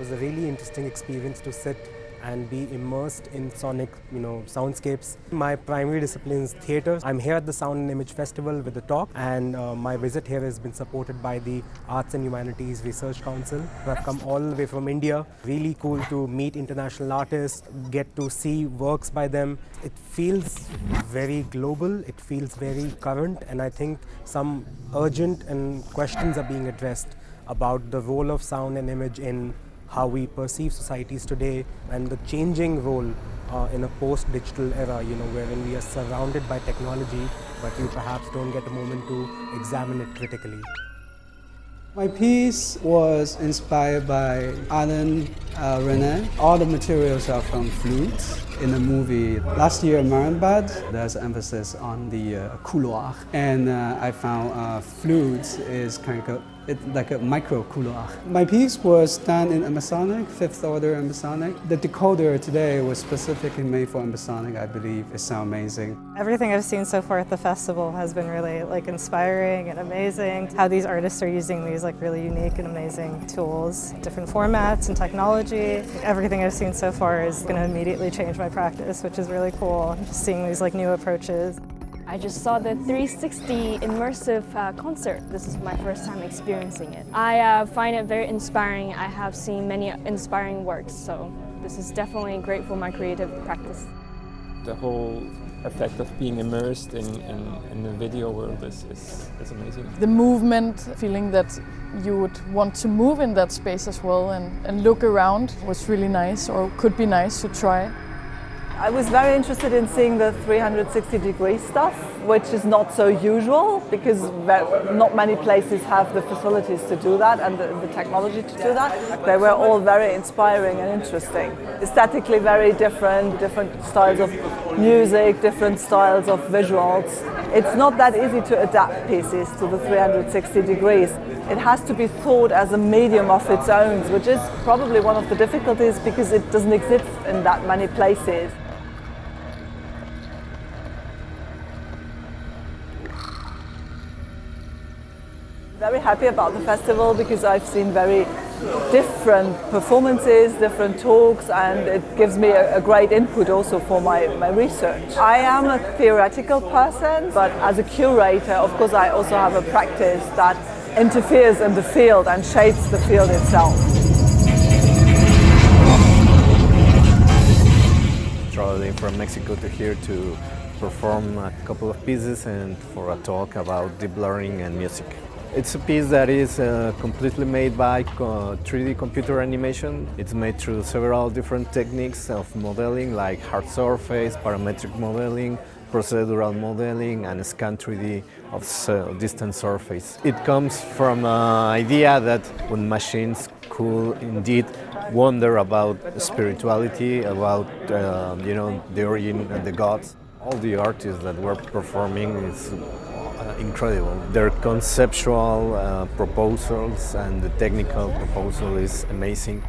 was a really interesting experience to sit and be immersed in sonic, soundscapes. My primary discipline is theatre. I'm here at the Sound and Image Festival with a talk, and my visit here has been supported by the Arts and Humanities Research Council. I've come all the way from India. Really cool to meet international artists, get to see works by them. It feels very global, it feels very current, and I think some urgent and questions are being addressed about the role of sound and image in how we perceive societies today, and the changing role in a post-digital era, wherein we are surrounded by technology, but we perhaps don't get a moment to examine it critically. My piece was inspired by Alain René. All the materials are from flutes. In the movie last year, Hammond-Hagan, there's emphasis on the couloir, and I found flutes is kind of like a micro couloir. My piece was done in Emmersonic, 5th order Emmersonic. The decoder today was specifically made for Emmersonic, I believe. It sounds amazing. Everything I've seen so far at the festival has been really inspiring and amazing. How these artists are using these really unique and amazing tools, different formats and technology. Everything I've seen so far is going to immediately change my practice, which is really cool. Just seeing these new approaches. I just saw the 360 immersive concert. This is my first time experiencing it. I find it very inspiring. I have seen many inspiring works, so this is definitely great for my creative practice. The whole effect of being immersed in the video world is amazing. The movement, feeling that you would want to move in that space as well and look around was really nice, or could be nice to try. I was very interested in seeing the 360-degree stuff, which is not so usual because not many places have the facilities to do that and the technology to do that. They were all very inspiring and interesting. Aesthetically very different styles of music, different styles of visuals. It's not that easy to adapt pieces to the 360 degrees. It has to be thought as a medium of its own, which is probably one of the difficulties because it doesn't exist in that many places. Very happy about the festival because I've seen very different performances, different talks, and it gives me a great input also for my research. I am a theoretical person, but as a curator, of course, I also have a practice that interferes in the field and shapes the field itself. Traveling from Mexico to here to perform a couple of pieces and for a talk about deep learning and music. It's a piece that is completely made by 3D computer animation. It's made through several different techniques of modeling like hard surface, parametric modeling, procedural modeling, and scan 3D of distant surface. It comes from an idea that when machines could indeed wonder about spirituality, about the origin of the gods. All the artists that were performing is incredible. Their conceptual proposals and the technical proposal is amazing.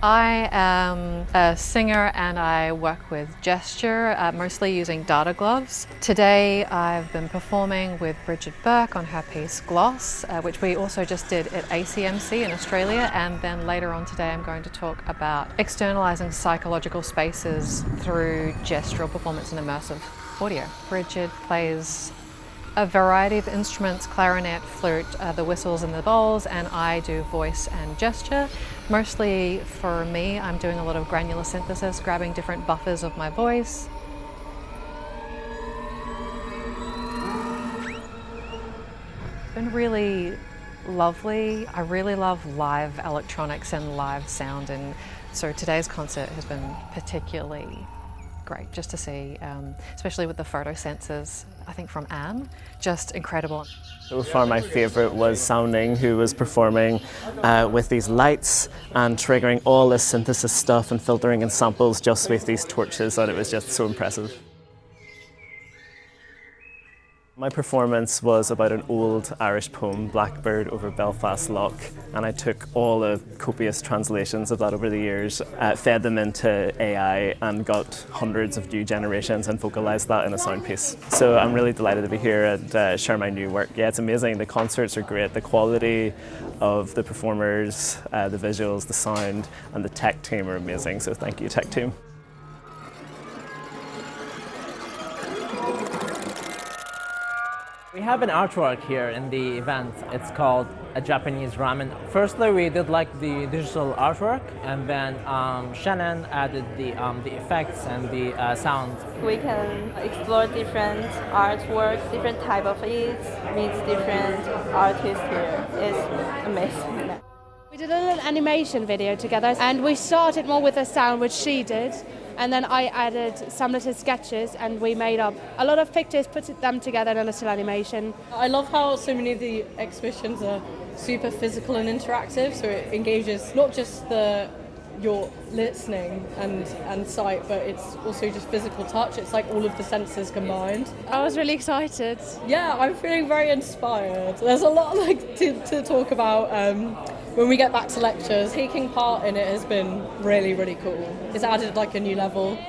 I am a singer and I work with gesture, mostly using data gloves. Today I've been performing with Bridget Burke on her piece Gloss, which we also just did at ACMC in Australia, and then later on today I'm going to talk about externalizing psychological spaces through gestural performance and immersive audio. Bridget plays a variety of instruments, clarinet, flute, the whistles and the bowls, and I do voice and gesture. Mostly for me, I'm doing a lot of granular synthesis, grabbing different buffers of my voice. It's been really lovely. I really love live electronics and live sound, and so today's concert has been particularly great just to see, especially with the photo sensors, I think from Anne, just incredible. So far my favourite was Sounding, who was performing with these lights and triggering all this synthesis stuff and filtering in samples just with these torches, and it was just so impressive. My performance was about an old Irish poem, Blackbird over Belfast Lough, and I took all the copious translations of that over the years, fed them into AI and got hundreds of new generations and vocalised that in a sound piece. So I'm really delighted to be here and share my new work. Yeah, it's amazing. The concerts are great. The quality of the performers, the visuals, the sound, and the tech team are amazing. So thank you, tech team. We have an artwork here in the event. It's called a Japanese ramen. Firstly, we did like the digital artwork, and then Shannon added the effects and the sound. We can explore different artworks, different type of it, meet different artists here. It's amazing. We did a little animation video together, and we started more with the sound, which she did. And then I added some little sketches, and we made up a lot of pictures, put them together in a little animation. I love how so many of the exhibitions are super physical and interactive, so it engages not just your listening and sight, but it's also just physical touch. It's like all of the senses combined. I was really excited. Yeah, I'm feeling very inspired. There's a lot to talk about. When we get back to lectures, taking part in it has been really, really cool. It's added like a new level.